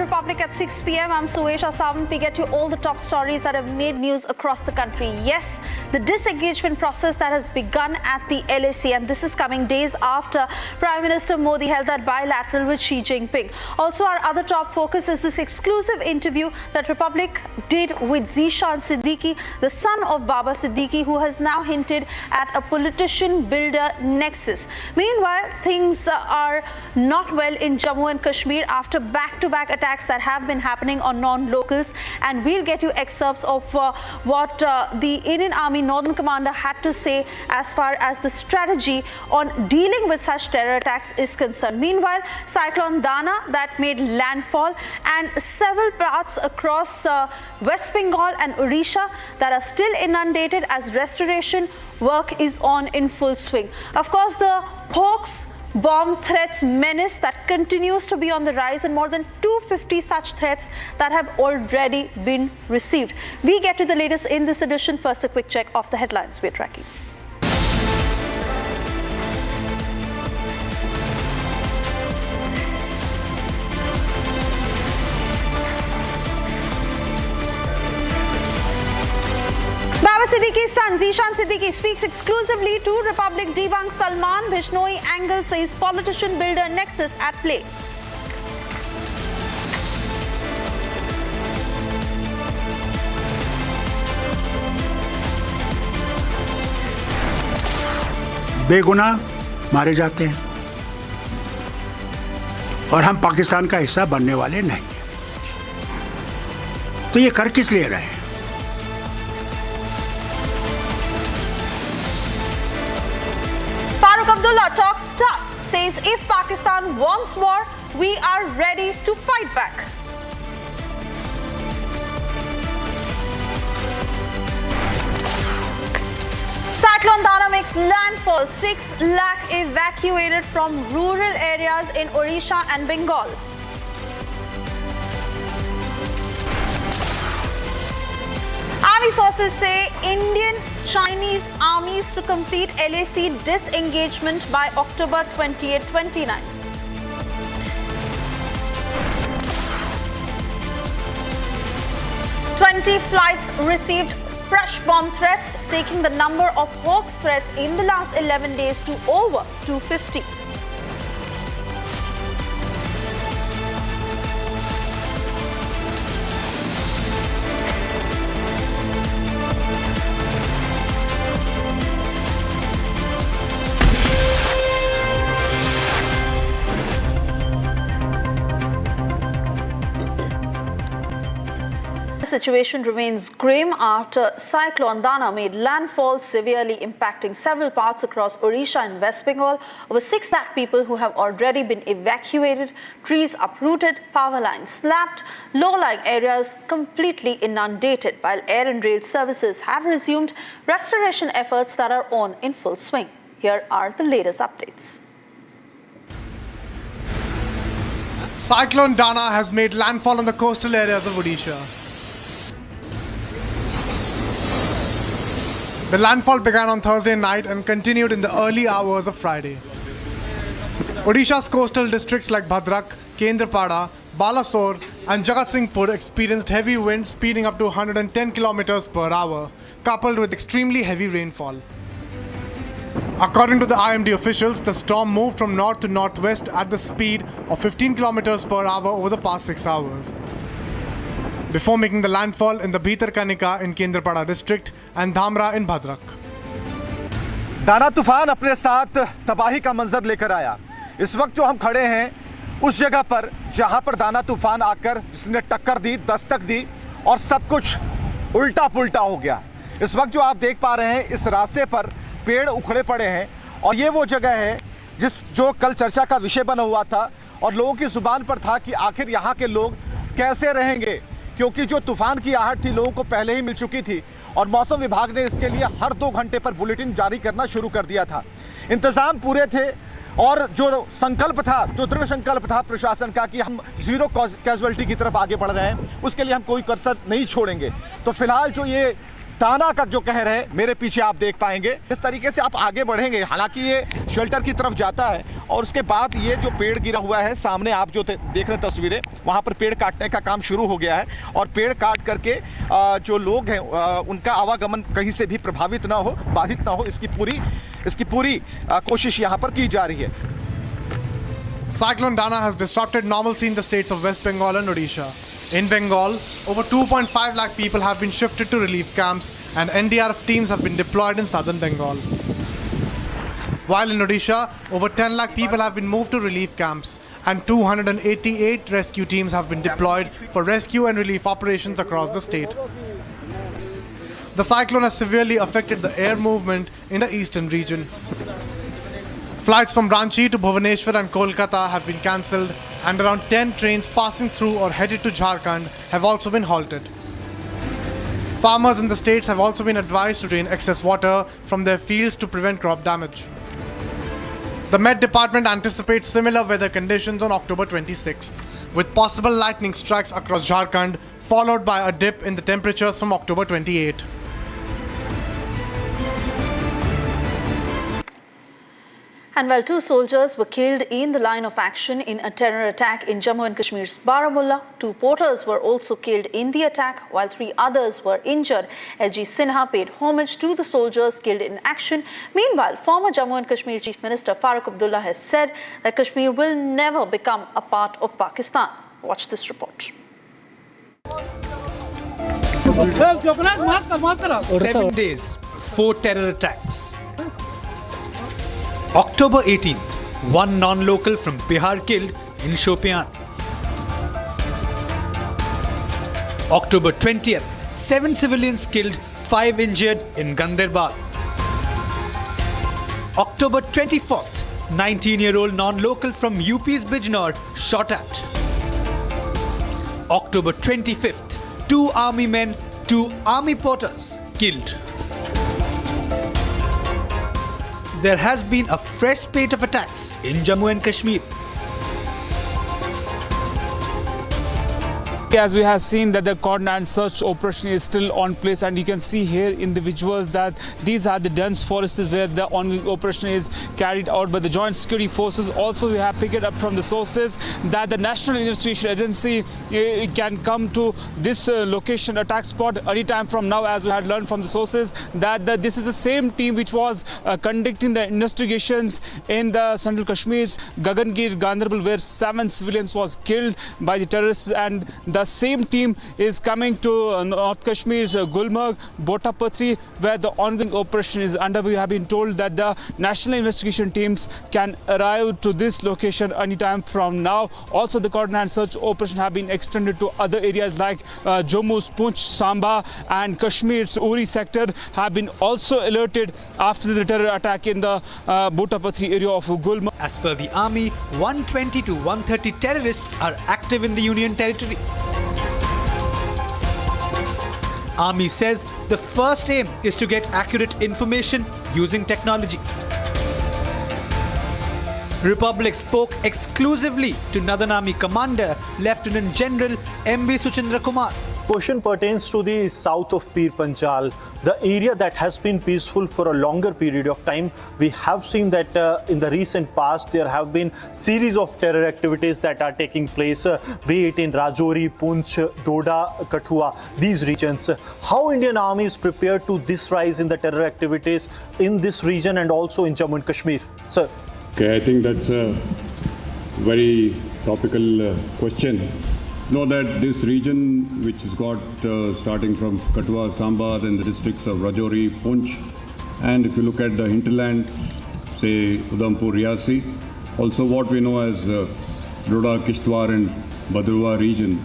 the Republic at 6 p.m. I'm Suesha Savant. We get you all the top stories that have made news across the country. Yes, the disengagement process that has begun at the LAC, and this is coming days after Prime Minister Modi held that bilateral with Xi Jinping. Also, our other top focus is this exclusive interview that Republic did with Zishan Siddiqui, the son of Baba Siddiqui, who has now hinted at a politician-builder nexus. Meanwhile, things are not well in Jammu and Kashmir after back-to-back attacks that have been happening on non-locals, and we'll get you excerpts of what the Indian Army Northern Commander had to say as far as the strategy on dealing with such terror attacks is concerned. Meanwhile, Cyclone Dana that made landfall and several parts across West Bengal and Odisha that are still inundated as restoration work is on in full swing. Of course, the hoax bomb threats menace that continues to be on the rise, and more than 250 such threats that have already been received. We get to the latest in this edition. First, a quick check of the headlines we're tracking. Baba Siddiqui's son, Zishan Siddiqui, speaks exclusively to Republic, debunks Salman Bishnoi angle, says politician-builder nexus at play. बेगुनाह मारे जाते हैं और हम पाकिस्तान का हिस्सा बनने वाले नहीं। तो ये कर किस लिए रहे हैं? Abdullah talks tough, says if Pakistan wants war, we are ready to fight back. Cyclone Dana makes landfall. 6 lakh evacuated from rural areas in Odisha and Bengal. Army sources say Indian-Chinese armies to complete LAC disengagement by October 28-29. "20 flights received fresh bomb threats, taking the number of hoax threats in the last 11 days to over 250. The situation remains grim after Cyclone Dana made landfall, severely impacting several parts across Odisha and West Bengal. Over 6 lakh people who have already been evacuated, trees uprooted, power lines snapped, low-lying areas completely inundated, while air and rail services have resumed restoration efforts that are on in full swing. Here are the latest updates. Cyclone Dana has made landfall on the coastal areas of Odisha. The landfall began on Thursday night and continued in the early hours of Friday. Odisha's coastal districts like Bhadrak, Kendrapada, Balasore and Jagatsinghpur experienced heavy winds speeding up to 110 kilometers per hour, coupled with extremely heavy rainfall. According to the IMD officials, the storm moved from north to northwest at the speed of 15 kilometers per hour over the past 6 hours, before making the landfall in the Bhitarkanika in Kendrapada district and Dhamra in Bhadrak. दाना तूफान अपने साथ तबाही का मंजर लेकर आया। इस वक्त जो हम खड़े हैं उस जगह पर जहां पर दाना तूफान आकर जिसने टक्कर दी, दस्तक दी और सब कुछ उल्टा पुल्टा हो गया। इस वक्त जो आप देख पा रहे हैं, इस रास्ते पर पेड़ उखड़े पड़े हैं और ये वो जगह है जो कल चर्चा का विषय बना हुआ था और लोगों की जुबान पर था कि आखिर यहाँ के लोग कैसे रहेंगे, क्योंकि जो तूफान की आहट थी लोगों को पहले ही मिल चुकी थी और मौसम विभाग ने इसके लिए हर 2 घंटे पर बुलेटिन जारी करना शुरू कर दिया था। इंतजाम पूरे थे और जो संकल्प था, जो दृढ़ संकल्प था प्रशासन का कि हम जीरो कैजुअलिटी की तरफ आगे बढ़ रहे हैं, उसके लिए हम कोई कसर नहीं छोड़ेंगे। तो फिलहाल जो ये दाना का जो कहर है, मेरे पीछे आप देख पाएंगे, इस तरीके से आप आगे बढ़ेंगे। हालांकि ये शेल्टर की तरफ जाता है और उसके बाद ये जो पेड़ गिरा हुआ है सामने, आप जो देख रहे हैं तस्वीरें, वहाँ पर पेड़ काटने का काम शुरू हो गया है और पेड़ काट करके जो लोग हैं उनका आवागमन कहीं से भी प्रभावित ना हो, बाधित ना हो, इसकी पूरी कोशिश यहाँ पर की जा रही है। Cyclone Dana has disrupted normalcy in the states of West Bengal and Odisha. In Bengal, over 2.5 lakh people have been shifted to relief camps and NDRF teams have been deployed in southern Bengal. While in Odisha, over 10 lakh people have been moved to relief camps and 288 rescue teams have been deployed for rescue and relief operations across the state. The cyclone has severely affected the air movement in the eastern region. Flights from Ranchi to Bhubaneswar and Kolkata have been cancelled, and around 10 trains passing through or headed to Jharkhand have also been halted. Farmers in the states have also been advised to drain excess water from their fields to prevent crop damage. The Met Department anticipates similar weather conditions on October 26th, with possible lightning strikes across Jharkhand, followed by a dip in the temperatures from October 28. And while 2 soldiers were killed in the line of action in a terror attack in Jammu and Kashmir's Baramulla, 2 porters were also killed in the attack, while 3 others were injured. LG Sinha paid homage to the soldiers killed in action. Meanwhile, former Jammu and Kashmir Chief Minister Farooq Abdullah has said that Kashmir will never become a part of Pakistan. Watch this report. 7 days, 4 terror attacks. October 18th, 1 non-local from Bihar killed in Shopian. October 20th, 7 civilians killed, 5 injured in Ganderbal. October 24th, 19-year-old non-local from UP's Bijnor shot at. October 25th, 2 army men, 2 army porters killed. There has been a fresh spate of attacks in Jammu and Kashmir. As we have seen that the coordinated search operation is still on place, and you can see here in the visuals that these are the dense forests where the ongoing operation is carried out by the joint security forces. Also, we have picked it up from the sources that the National Investigation Agency can come to this location attack spot anytime from now, as we had learned from the sources that this is the same team which was conducting the investigations in the Central Kashmir's Gagangir, Ganderbal, where 7 civilians was killed by the terrorists, and the same team is coming to North Kashmir's Gulmarg, Botapatri, where the ongoing operation is under. We have been told that the national investigation teams can arrive to this location anytime from now. Also, the coordinated search operation have been extended to other areas like Jammu's Poonch, Samba and Kashmir's Uri sector have been also alerted after the terror attack in the Botapatri area of Gulmarg. As per the army, 120 to 130 terrorists are active in the Union territory. Army says the first aim is to get accurate information using technology. Republic spoke exclusively to Northern Army Commander Lieutenant General M.B. Suchindra Kumar. Question pertains to the south of Pir Panjal, the area that has been peaceful for a longer period of time. We have seen that in the recent past there have been series of terror activities that are taking place, be it in Rajouri, Poonch, Doda, Kathua, these regions. How Indian Army is prepared to this rise in the terror activities in this region and also in Jammu and Kashmir? Sir. Okay, I think that's a very topical question. Know that this region, which has got starting from Kathua, Samba, then the districts of Rajouri, Poonch, and if you look at the hinterland, say Udhampur, Riyasi, also what we know as Doda, Kishtwar and Bhadrua region.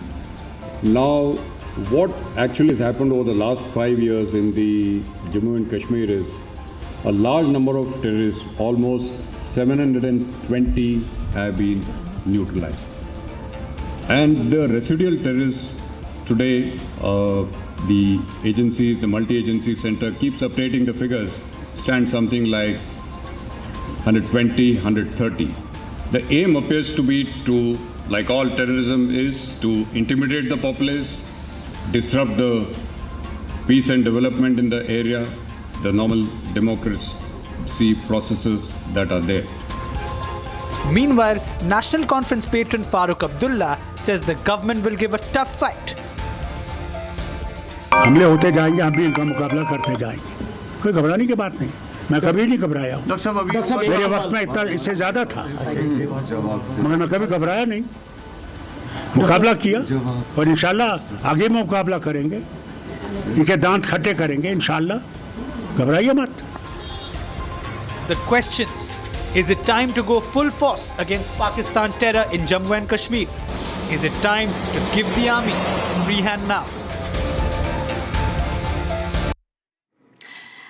Now, what actually has happened over the last 5 years in the Jammu and Kashmir is a large number of terrorists, almost 720 have been neutralized. And the residual terrorists today, the agencies, the multi-agency center keeps updating the figures, stand something like 120, 130. The aim appears to be to, like all terrorism is, to intimidate the populace, disrupt the peace and development in the area, the normal democracy processes that are there. Meanwhile, National Conference patron Farooq Abdullah says the government will give a tough fight. हमले होते जाएंगे, हम भी इनका मुकाबला करते जाएंगे, कोई घबराने की बात नहीं। मैं कभी नहीं घबराया हूँ। मेरे वक्त में इतना इससे ज़्यादा था, मगर मैं कभी घबराया नहीं, मुकाबला किया और इंशाल्लाह आगे में मुकाबला करेंगे, इनके दांत खट्टे करेंगे इंशाल्लाह, घबराइए मत। The questions: is it time to go full force against Pakistan terror in Jammu and Kashmir? Is it time to give the army free hand now?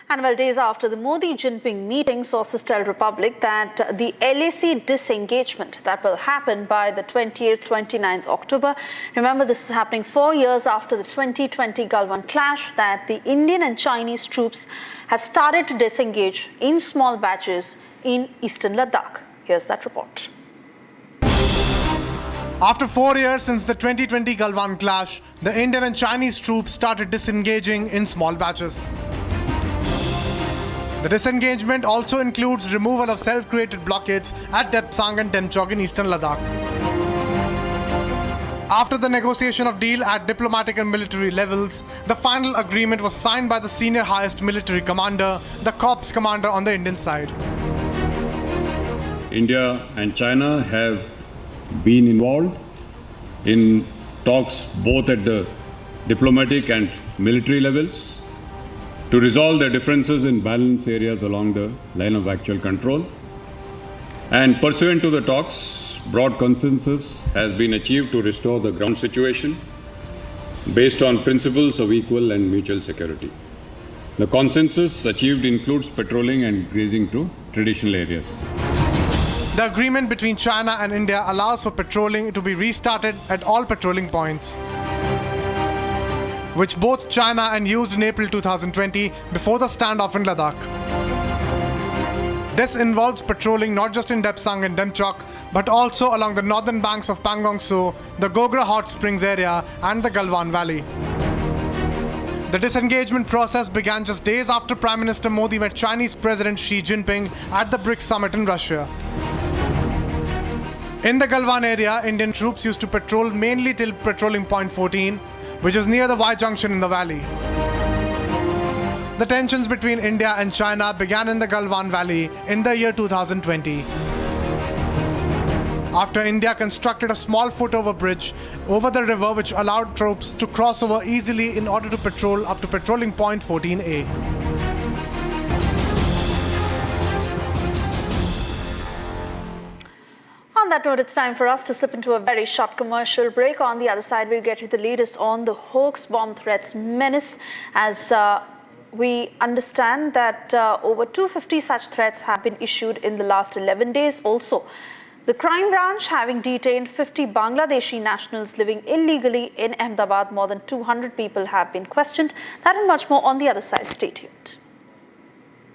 And well, days after the Modi-Jinping meeting, sources tell Republic that the LAC disengagement that will happen by the 28th, 29th October. Remember, this is happening 4 years after the 2020 Galwan clash, that the Indian and Chinese troops have started to disengage in small batches in eastern Ladakh. Here's that report. After 4 years since the 2020 Galwan clash, the Indian and Chinese troops started disengaging in small batches. The disengagement also includes removal of self-created blockades at Depsang and Demchok in eastern Ladakh. After the negotiation of deal at diplomatic and military levels, the final agreement was signed by the senior highest military commander, the corps commander on the Indian side. India and China have been involved in talks both at the diplomatic and military levels to resolve the differences in balance areas along the line of actual control. And pursuant to the talks, broad consensus has been achieved to restore the ground situation based on principles of equal and mutual security. The consensus achieved includes patrolling and grazing to traditional areas. The agreement between China and India allows for patrolling to be restarted at all patrolling points, which both China and used in April 2020 before the standoff in Ladakh. This involves patrolling not just in Depsang and Demchok, but also along the northern banks of Pangong Tso, the Gogra Hot Springs area and the Galwan Valley. The disengagement process began just days after Prime Minister Modi met Chinese President Xi Jinping at the BRICS summit in Russia. In the Galwan area, Indian troops used to patrol mainly till patrolling point 14, which is near the Y junction in the valley. The tensions between India and China began in the Galwan Valley in the year 2020. After India constructed a small foot-over bridge over the river which allowed troops to cross over easily in order to patrol up to patrolling point 14A. On that note, it's time for us to slip into a very short commercial break. On the other side, we'll get you the latest on the hoax bomb threats menace, as we understand that over 250 such threats have been issued in the last 11 days. Also, the crime branch having detained 50 Bangladeshi nationals living illegally in Ahmedabad. More than 200 people have been questioned. That and much more on the other side. Stay tuned.